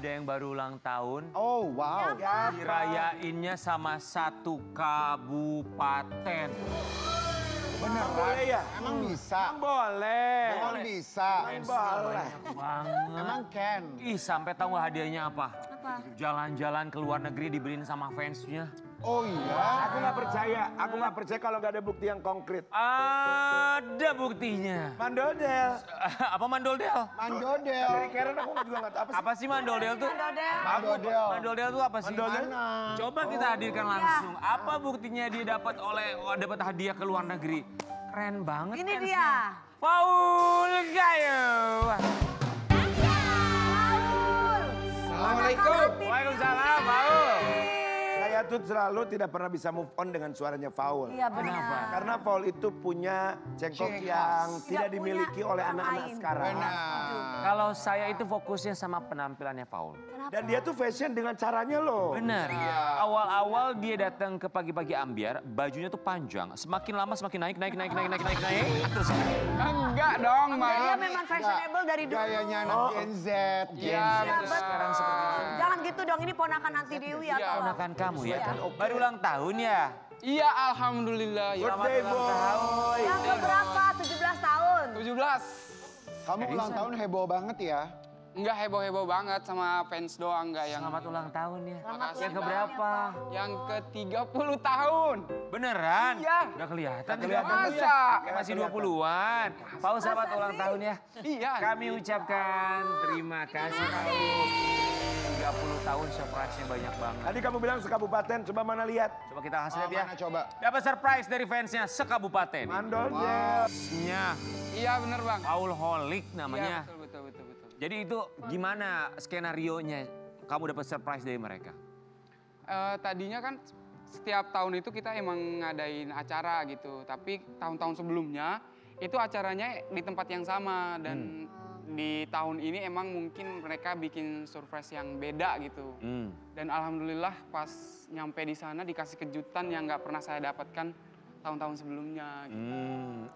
ada yang baru ulang tahun. Oh, wow. Dirayainnya sama satu kabupaten. Bener, boleh ya? Emang bisa. Boleh. Emang bisa. Boleh. Banget. Emang can. Ih, sampai tahu nggak hadiahnya apa? Apa? Jalan-jalan ke luar negeri dibeliin sama fansnya. Oh iya? Aku nggak percaya kalau nggak ada bukti yang konkret. Ada buktinya. Mandoldel. Apa mandoldel? Mandodel. Dari Karen aku juga nggak tahu apa sih. Apa sih mandoldel tuh? Mandodel. Mandoldel tuh apa sih? Mandodel? Coba kita hadirkan langsung. Apa buktinya dia dapat hadiah ke luar negeri? Keren banget. Ini fansnya. dia. Paul Gayo. Assalamualaikum. Waalaikumsalam, Paul. Saya tuh selalu tidak pernah bisa move on dengan suaranya Faul. Iya benar. Kenapa? Karena Faul itu punya cengkok yang tidak dimiliki oleh anak-anak lain. sekarang. Kalau saya itu fokusnya sama penampilannya Paul. Dan dia tuh fashion dengan caranya loh. Bener. Awal-awal dia datang ke pagi-pagi ambiar, bajunya tuh panjang. Semakin lama semakin naik. Terus Enggak dong, Dia Bang. memang fashionable dari dulu. Gayanya anak Gen Z. Iya, betul. sekarang seperti itu. Jangan gitu dong, ini ponakan Anti Dewi atau apa? Ponakan kamu ya? Baru ulang tahun ya? Iya, alhamdulillah. Ya. Birthday boy. Yang keberapa? 17 tahun. 17. Kamu ulang tahun heboh banget ya? Enggak heboh-heboh banget sama fans doang, enggak yang Selamat ulang tahun ya. Selamat Yang ulang keberapa? yang ke-30 tahun. Beneran? Iya. Gak kelihatan. Masa? Kayak masih 20-an. Paul selamat ulang tahun ya. Iya. Kami ucapkan terima kasih Paul. 30 tahun surprise-nya banyak banget. Tadi kamu bilang sekabupaten, coba mana lihat. Coba kita lihat ya. Mana coba? Dapat surprise dari fansnya sekabupaten. Mandoldel. Nya Iya, bener, Bang. Paul Holik Iya, namanya. betul. Jadi itu gimana skenarionya kamu dapat surprise dari mereka? Tadinya kan setiap tahun itu kita emang ngadain acara gitu. Tapi tahun-tahun sebelumnya itu acaranya di tempat yang sama. Dan di tahun ini emang mungkin mereka bikin surprise yang beda gitu. Dan alhamdulillah pas nyampe di sana dikasih kejutan yang nggak pernah saya dapatkan tahun-tahun sebelumnya. Gitu.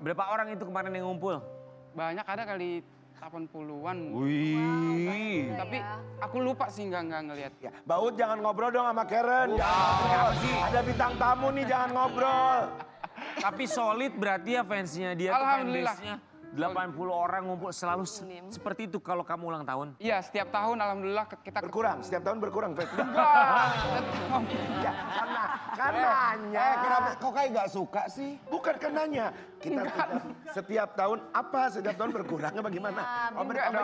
Berapa orang itu kemarin yang ngumpul? Banyak, ada kali 80-an. Wih. Tapi aku lupa sih nggak ngelihat. Ya, Baut jangan ngobrol dong sama Karen. Kenapa sih? Ada bintang tamu nih, jangan ngobrol. Tapi solid berarti ya fansnya dia tuh Alhamdulillah. fanbase-nya 80 orang ngumpul selalu seperti itu kalau kamu ulang tahun. Iya, setiap tahun alhamdulillah kita Berkurang, setiap tahun berkurang. Ya, karena Kenapa kok kayak gak suka sih? bukan kenanya. Kita setiap tahun setiap tahun berkurangnya bagaimana? enggak dong,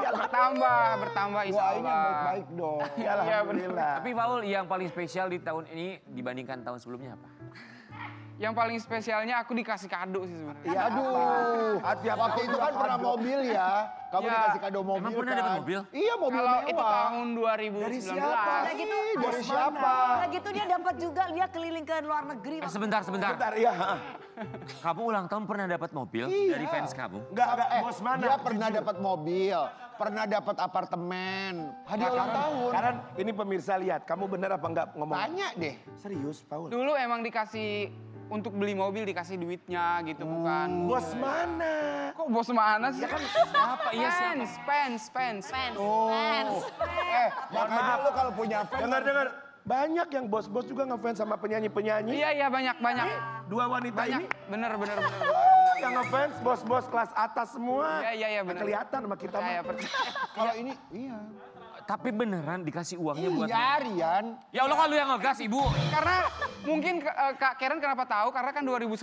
ya bertambah insya Wah, ini Allah. baik-baik dong. Ya, alhamdulillah. Tapi Paul yang paling spesial di tahun ini dibandingkan tahun sebelumnya apa? Yang paling spesialnya aku dikasih kado sih sebenarnya. Iya, Aduh, Tiap waktu tahun itu kan pernah kado. mobil ya. Kamu Iya. dikasih kado mobil Emang pernah kan? dapat mobil? Iya, mobil Kalau mewah. itu tahun 2019. Dari siapa? Udah gitu, Dari siapa? udah gitu dia dapat juga, dia keliling ke luar negeri. Sebentar. Bentar, iya. Kamu ulang tahun pernah dapat mobil Iya. dari fans kamu? Enggak, bos mana? Dia pernah dapat mobil, pernah dapat apartemen. Hadiah ulang tahun. Karen, ini pemirsa lihat, kamu bener apa enggak ngomong? Tanya deh. Serius, Paul? Dulu emang dikasih untuk beli mobil dikasih duitnya gitu bukan. Bos mana? Kok bos mana sih? kan Siapa? Iya siapa? Fans. Makanya lu kalau punya fans. Dengar. Banyak yang bos-bos juga ngefans sama penyanyi-penyanyi. Iya banyak. Dua wanita Banyak. ini Bener. yang ngefans bos-bos kelas atas semua. Iya, bener. Kelihatan sama kita Saya mah. percaya. Kalau ini, iya. Tapi beneran dikasih uangnya buat... Iya, Rian. Ya Allah, kalau yang ngegas ibu. Karena mungkin Kak Karen kenapa tahu? Karena kan 2019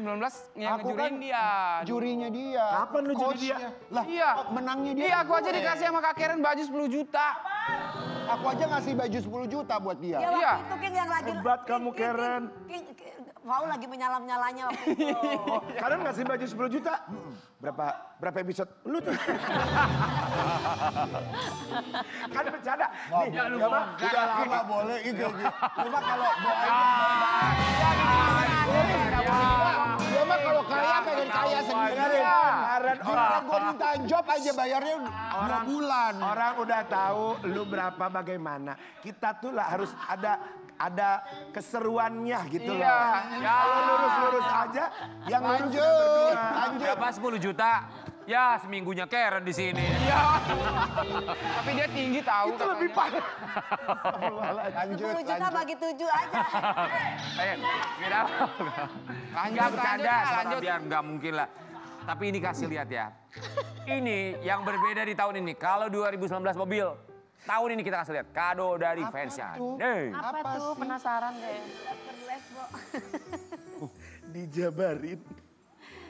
yang Aku ngejuriin kan dia. jurinya dia. Kapan lu juri dia? Coachnya. Lah, Iya. menangnya dia. Iya, aku aja dikasih sama Kak Karen baju 10 juta. Aku aja ngasih baju 10 juta buat dia. Ya waktu Iya. itu King yang lagi... Hebat kamu, Karen. Paul lagi menyalam-nyalanya waktu itu. Oh, Karen ngasih baju 10 juta? Berapa episode? Lu tuh. Kan bercanda. Nih, Udah lama boleh itu. Cuma kalau dia mah kalau kaya pengen kaya sendiri. Karen, Orang gue minta job aja bayarnya 2 bulan. Orang udah tahu lu berapa bagaimana. Kita tuh lah harus ada keseruannya gitu loh. Iya. Kalau lurus-lurus aja, yang lurus Lanjut, udah berdua. lanjut. Berapa 10 juta? Ya seminggunya Karen di sini. Iya. Tapi dia tinggi tahu. Itu lebih parah. Lanjut, 10 juta lanjut. bagi 7 aja. Beda. Enggak bercanda sama biar nggak mungkin lah. Tapi ini kasih lihat ya. Ini yang berbeda di tahun ini. Kalau 2019 mobil, tahun ini kita kasih lihat kado dari fansnya. Nih. Apa tuh? sih? Penasaran deh. Perles, Bo. Dijabarin.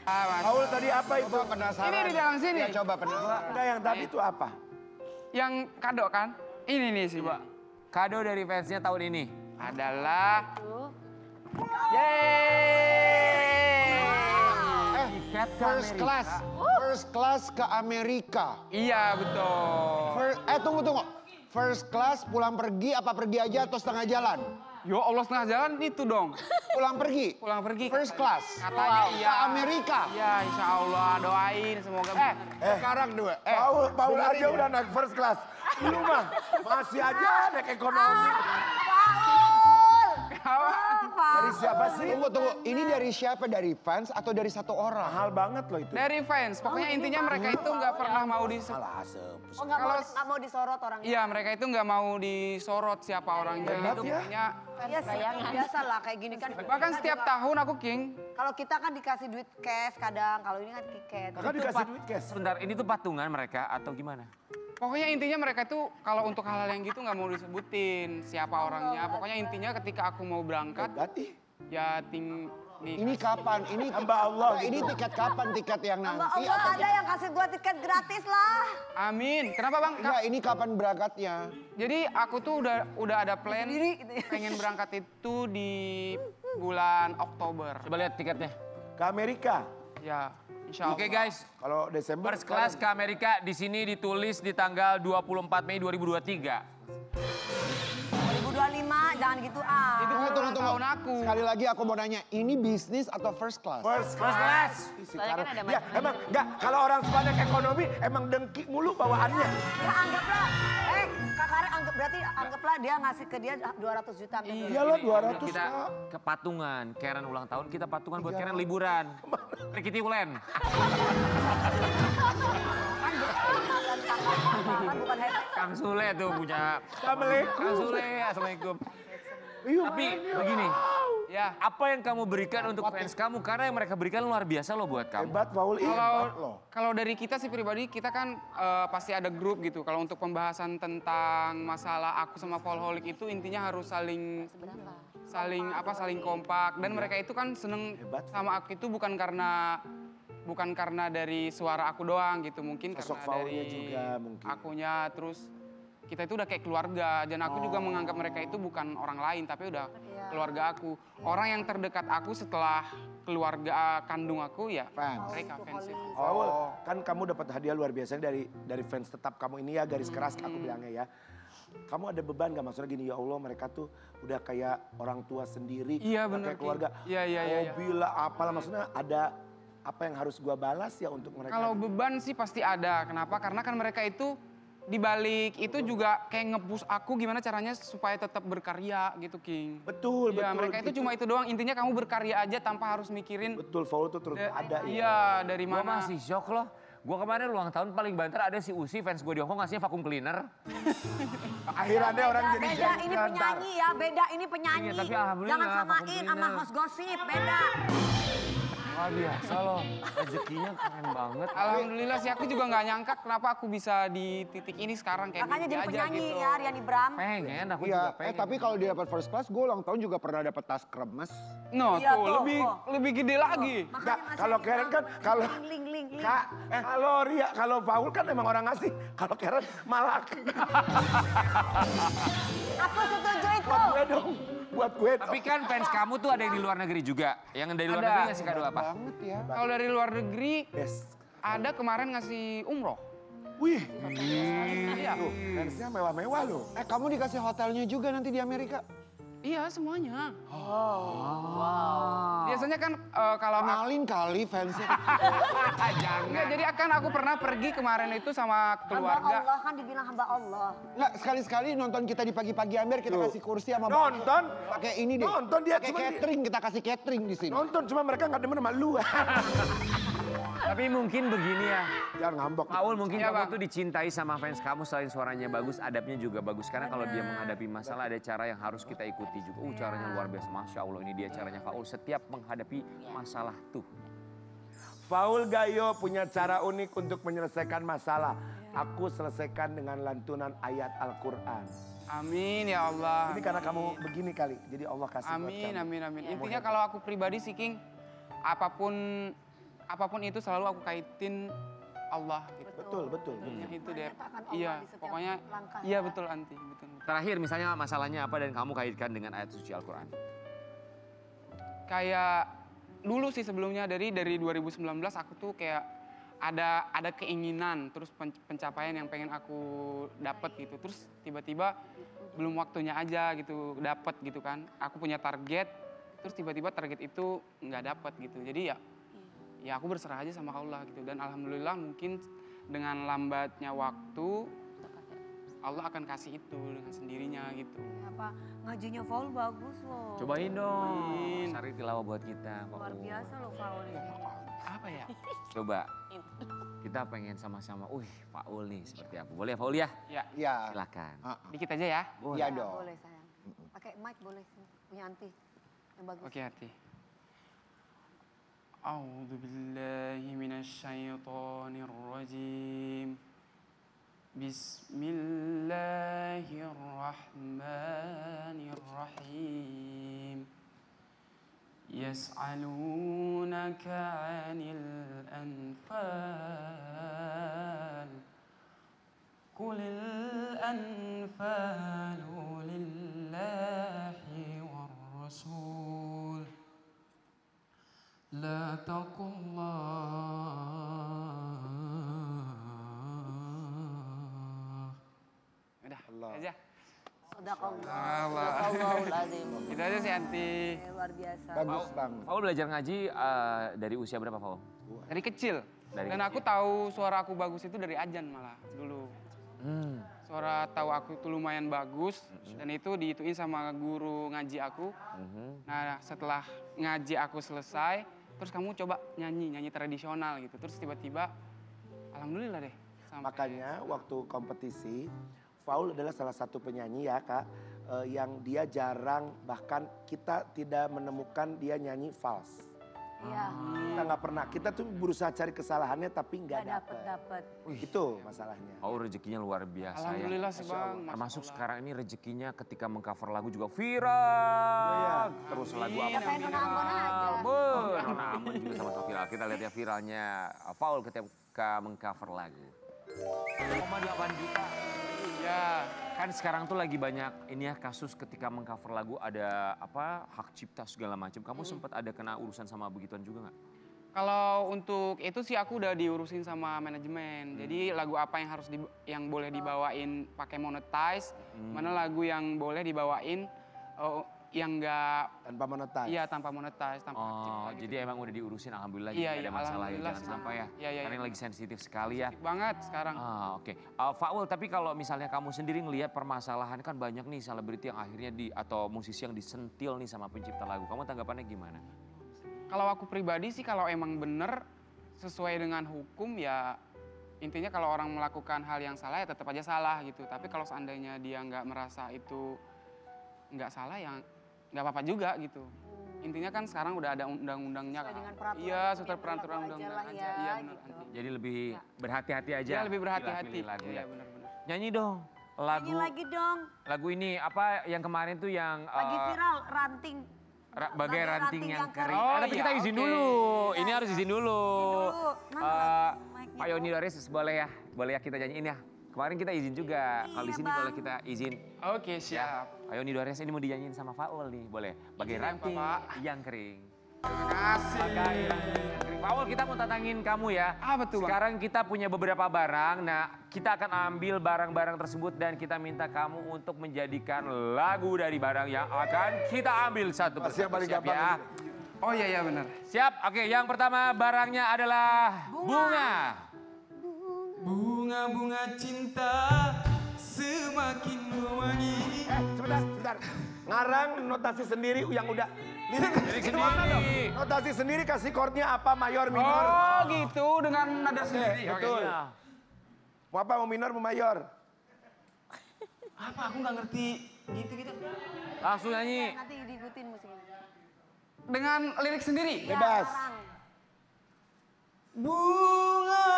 Paul tadi apa itu? Coba penasaran. Ini di dalam sini. Ya coba penasaran. Enggak, yang tadi itu apa? Yang kado kan? Ini nih sih. Coba. Kado dari fansnya tahun ini. Adalah Tuh. yeay. Tiket ke First Amerika. class. First class ke Amerika. Iya betul. Tunggu. First class pulang pergi apa pergi aja atau setengah jalan? Yo Allah setengah jalan itu dong. Pulang pergi. Pulang pergi. First class. Katanya iya. Ke Amerika. Iya insya Allah doain semoga. Sekarang dua. Paul aja dengerin ya. udah naik first class. Lu mah masih aja naik ekonomi. Dari siapa sih? Tunggu. Ini dari siapa? Dari fans atau dari satu orang? Mahal banget loh itu. Dari fans. Pokoknya intinya mereka itu nggak pernah mau disebut. Malah sepus. Oh nggak mau disorot orangnya. Iya mereka itu nggak mau disorot siapa orangnya. Hebat Itu ya. pokoknya. Iya sih, biasa lah kayak gini kan. Bahkan setiap tahun aku King. Kalau kita kan dikasih duit cash kadang, kalau ini kan tiket. Kakak dikasih duit cash. Sebentar, ini tuh patungan mereka atau gimana? Pokoknya intinya mereka itu kalau untuk hal-hal yang gitu nggak mau disebutin siapa orangnya. Pokoknya intinya ketika aku mau berangkat Berarti ya Ini kapan? Ini Hamba Allah Ini gitu. tiket kapan? Tiket yang Mbak nanti Allah atau ada yang kasih gua tiket gratis lah. Amin. Kenapa bang? Enggak, ini kapan berangkatnya? Jadi aku tuh udah ada plan Sendiri gitu ya. pengen berangkat itu di bulan Oktober. Coba lihat tiketnya. ke Amerika. Ya, insya Allah. Oke guys, Kalau Desember first class ke Amerika di sini ditulis di tanggal 24 Mei 2023. 2025 jangan gitu ah. Itu Tunggu. ulang tahun aku. Sekali lagi aku mau nanya, ini bisnis atau first class? first First class. Ih, si Karol. Ya emang enggak kalau orang suka naik ekonomi emang dengki mulu bawaannya. Ya anggaplah, Kak Karen anggaplah dia ngasih ke dia 200 juta. Iya loh 200 Kita Kak. ke patungan, Karen ulang tahun, kita patungan buat Karen liburan. Rikiti Ulen. Kan bukan head. Kang Sule tuh punya. Assalamualaikum. Kang Sule, assalamualaikum. Iya, Tapi makanya. begini, Ya. apa yang kamu berikan untuk fans kamu? Karena yang mereka berikan luar biasa loh buat kamu. Hebat Paul, ih, hebat loh. Kalau dari kita sih pribadi, kita kan pasti ada grup gitu. Kalau untuk pembahasan tentang masalah aku sama Volholic itu intinya harus saling kompak. Dan mereka itu kan seneng Hebat. sama aku itu bukan karena dari suara aku doang gitu. Mungkin Sosok karena Faulnya dari juga mungkin. akunya terus kita itu udah kayak keluarga. Dan aku juga menganggap mereka itu bukan orang lain tapi udah keluarga aku. Orang yang terdekat aku setelah keluarga kandung aku ya Fans. mereka fans itu. Paul, kan kamu dapat hadiah luar biasa dari fans tetap kamu ini ya, garis keras aku bilangnya ya. Kamu ada beban gak? Maksudnya gini, ya Allah mereka tuh udah kayak orang tua sendiri. Iya, udah bener, kayak keluarga. Ki. Iya. Mobil lah, apalah maksudnya ada apa yang harus gua balas ya untuk mereka. Kalau beban sih pasti ada. Kenapa? Karena kan mereka itu dibalik itu juga kayak nge-push aku gimana caranya supaya tetap berkarya gitu, King. Betul, Ya, betul. mereka itu cuma itu doang. Intinya kamu berkarya aja tanpa harus mikirin. Betul, Paul tuh terus ada ya. Iya, dari Gue mana. masih shock loh. Gue kemarin ulang tahun paling banter ada si Usi, fans gue di Hongkong ngasihnya vakum cleaner. Akhirnya orang jadi Beda ini jantar. penyanyi ya, beda ini penyanyi. Iya, tapi alhamdulillah, Jangan samain vakum sama cleaner. host gosip, beda. Wah biasa loh, rezekinya keren banget. Alhamdulillah sih aku juga nggak nyangka kenapa aku bisa di titik ini sekarang kayak Makanya gini jadi aja penyanyi gitu. ya, Rian Ibram. Pengen, aku Iya, juga pengen. tapi kalau dia dapat first class, gue ulang tahun juga pernah dapat tas kremes. No, Iya, tuh, tuh, lebih gede lagi. Enggak, Makanya masih kalau Karen kan kalau link. Kak, kalau Ria, kalau Paul kan emang orang ngasih. Kalau Karen malah Aku setuju itu. buat gue dong. Buat gue dong. Tapi kan fans kamu tuh ada yang di luar negeri juga. Yang dari luar Ada. negeri ngasih kado apa? Banget ya. Kalau dari luar negeri Yes. ada kemarin ngasih umroh. Wih, Iya. tuh, fansnya mewah-mewah loh. Kamu dikasih hotelnya juga nanti di Amerika. Iya semuanya. Biasanya kan kalau aku, Kenalin kali fansnya. enggak, jadi akan aku pernah pergi kemarin itu sama Hamba keluarga. Allah kan dibilang hamba Allah. Nggak, sekali-sekali nonton kita di pagi-pagi Amber, kita Tuh. kasih kursi sama Nonton? pakai ini deh. Nonton dia, Pakai cuma dia- catering, kita kasih catering di sini. Nonton cuma mereka nggak demen sama lu. Tapi mungkin begini ya. Jangan ngambek. Paul, mungkin Iya, kamu Bang. tuh dicintai sama fans kamu selain suaranya bagus, adabnya juga bagus. Karena kalau dia menghadapi masalah ada cara yang harus kita ikuti juga. Caranya luar biasa. Masya Allah, ini dia caranya Paul setiap menghadapi masalah tuh. Paul Gayo punya cara unik untuk menyelesaikan masalah. Aku selesaikan dengan lantunan ayat Al-Quran. Amin ya Allah. Ini karena kamu begini kali, jadi Allah kasih buat Amin, kamu. amin, amin. Intinya kalau aku pribadi sih King, apapun itu selalu aku kaitin Allah gitu. Betul, betul. Ya, itu deh. Menyertakan Allah Iya, di setiap pokoknya langkah iya ya. betul anti, betul. Terakhir misalnya masalahnya apa dan kamu kaitkan dengan ayat suci Al-Quran. Kayak dulu sih sebelumnya dari 2019 aku tuh kayak ada keinginan terus pencapaian yang pengen aku dapat gitu. Terus tiba-tiba belum waktunya aja gitu dapat gitu kan. Aku punya target terus tiba-tiba target itu nggak dapat gitu. Jadi ya aku berserah aja sama Allah gitu. Dan alhamdulillah mungkin dengan lambatnya waktu Allah akan kasih itu dengan sendirinya gitu. Apa ngajinya Faul bagus loh. Cobain dong. Amin. Sari tilawah buat kita. Luar Paul. biasa loh Faul ini. Apa ya? Coba. Kita pengen sama-sama. Paul nih seperti apa. Boleh ya Paul ya? Ya, Iya. Silakan. dikit aja ya. Boleh. Iya Ya, dong. boleh sayang. Pakai mic boleh punya anti yang bagus. Oke hati. A'udzu billahi minasyaitonir rajim. Bismillahirrahmanirrahim. Yas'alunaka 'anil anfal. Qulil anfalu lillahi war rasul. لا تقل الله. Udah, Allah. aja. Sadaqallahul azim. Itu aja sih Anti. Luar biasa. Bagus bang. Paul belajar ngaji dari usia berapa Paul? Dari kecil. Dari Dan aku tahu suara aku bagus itu dari ajan malah dulu. Suara tahu aku itu lumayan bagus dan itu dihituin sama guru ngaji aku. Nah, setelah ngaji aku selesai, terus kamu coba nyanyi tradisional gitu. Terus tiba-tiba alhamdulillah deh. Makanya waktu kompetisi, Paul adalah salah satu penyanyi ya kak, yang dia jarang, bahkan kita tidak menemukan dia nyanyi fals. Iya. Kita nggak pernah, kita tuh berusaha cari kesalahannya tapi nggak Nggak dapet. dapet. Itu masalahnya. Paul rezekinya luar biasa ya. Alhamdulillah sih Bang. Termasuk Masya Allah. sekarang ini rezekinya ketika mengcover lagu juga viral. Terus lagu apa? Kayak Nona Ambon aja. Nona Ambon juga sama-sama viral. Kita lihat ya viralnya Paul ketika mengcover lagu. 1,8 juta. Ya, Kan sekarang tuh lagi banyak ini ya kasus ketika mengcover lagu ada apa hak cipta segala macam. Kamu sempat ada kena urusan sama begituan juga nggak? kalau untuk itu sih aku udah diurusin sama manajemen. Jadi lagu apa yang yang boleh dibawain pakai monetize, mana lagu yang boleh dibawain yang enggak Tanpa monetize. iya tanpa monetize, tanpa hak cipta Oh, gitu. jadi emang udah diurusin alhamdulillah Iya, jadi iya, ada masalah ya alhamdulillah jangan sih. sampai ya. Iya, iya, Karena iya. ini lagi sensitif sekali ya. Banget sekarang. Oke. Faul, tapi kalau misalnya kamu sendiri ngelihat permasalahan kan banyak nih selebriti yang akhirnya atau musisi yang disentil nih sama pencipta lagu. Kamu tanggapannya gimana? Kalau aku pribadi sih kalau emang bener sesuai dengan hukum ya intinya kalau orang melakukan hal yang salah ya tetap aja salah gitu. Tapi kalau seandainya dia nggak merasa itu nggak salah ya nggak apa-apa juga gitu. Intinya kan sekarang udah ada undang-undangnya Sesuai kan. dengan peraturan Iya, hukum sesuai yang peraturan berlaku undang-undang aja lah aja. ya, Iya benar gitu. Anti. Jadi lebih Ya. berhati-hati aja. Iya lebih berhati-hati. pilih lagu Iya ya. benar-benar. Nyanyi dong lagu. Nyanyi lagi dong. Lagu ini apa yang kemarin tuh yang Lagi viral ranting. bagai ranting yang kering. Oh, Tapi iya, kita izin oke. dulu. Ini harus izin dulu. dulu. Mana mic-nya? Pak Yoni Doris boleh ya? Boleh ya kita nyanyiin ya? Kemarin kita izin juga. Kalau di Iya, sini Bang. boleh kita izin. Oke siap. Pak Yoni Doris ini mau dinyanyiin sama Faul nih. Boleh. Bagai Izin ya, ranting Pak. yang kering. Terima kasih. Bagai ranting yang kering. Faul, kita mau tantangin kamu ya. Apa tuh, Bang? Sekarang kita punya beberapa barang. Nah, kita akan ambil barang-barang tersebut dan kita minta kamu untuk menjadikan lagu dari barang yang akan kita ambil satu Pasti yang persatu. paling Siap gampang ya? ini. Oh iya iya benar. Siap. Oke, yang pertama barangnya adalah bunga. Bunga-bunga cinta semakin semakin mewangi. Sebentar. Ngarang notasi sendiri yang udah. Lirik sendiri. Notasi sendiri kasih chordnya apa, mayor, minor. Oh gitu, dengan nada sendiri. Betul. Mau apa, mau minor, mau mayor? Apa, aku nggak ngerti gitu-gitu. Langsung nyanyi. Nanti diikutin musiknya. Dengan lirik sendiri? Bebas. Sekarang. Bunga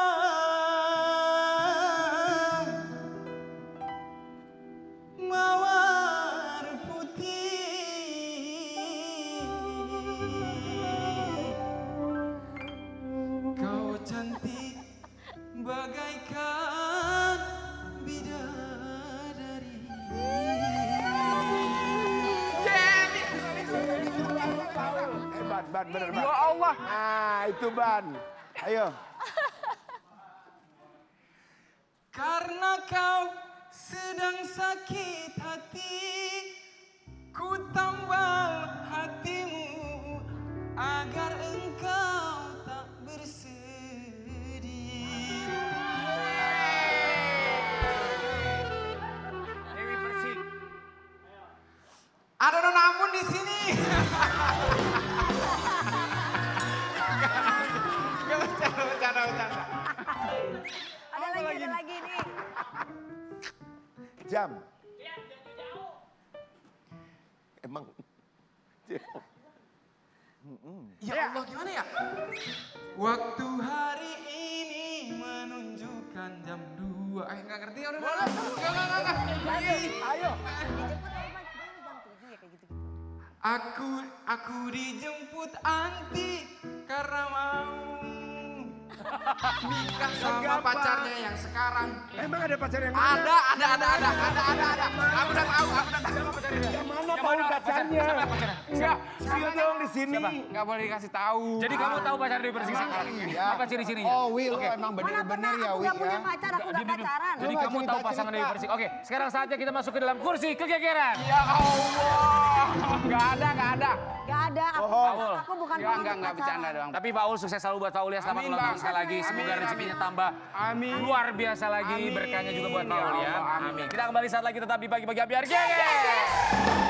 mawar putih, kau cantik bagaikan bidadari. Ban, bener, Ban. Ya Allah. Nah, itu Ban. Ayo. Karena kau sedang sakit hati, ku tambal hatimu agar engkau tak bersedih. Dewi Persik. Ada Nona Amun di sini. Bercanda. Ada lagi nih. Jam. Emang. Ya Allah, gimana ya? Waktu hari ini menunjukkan jam 2. Nggak ngerti ya udah. Enggak. Ayo. Dijemput jam 7 ya kayak gitu-gitu. Aku dijemput anti karena mau nikah sama pacarnya yang sekarang. Emang ada pacar yang mana? Ada. Aku udah tahu. Yang mana tahu pacarnya? Enggak, spill dong di sini. Nggak boleh dikasih tahu. Jadi kamu tahu pacar Dewi Persik sekarang? Iya. Apa ciri-cirinya? Oh, Will, Oke. emang Mana bener-bener pernah ya, aku Wi gak punya ya. pacar, aku gak pacaran. Jadi Coba kamu tahu cerita-cerita. pasangan Dewi Persik. Oke, sekarang saatnya kita masuk ke dalam kursi kegegeran. Ya Allah. Nggak ada. Gak ada, Paul. aku bukan Nggak bercanda doang. Tapi Paul sukses selalu buat Paul ya. Selamat Amin, ulang tahun Bang. sekali lagi. Semoga Amin. rezekinya tambah Amin. luar biasa lagi. Amin. Berkahnya juga buat Ya Paul ya. Allah, amin. Amin. Kita kembali saat lagi tetap di Pagi-Pagi Biar Geger.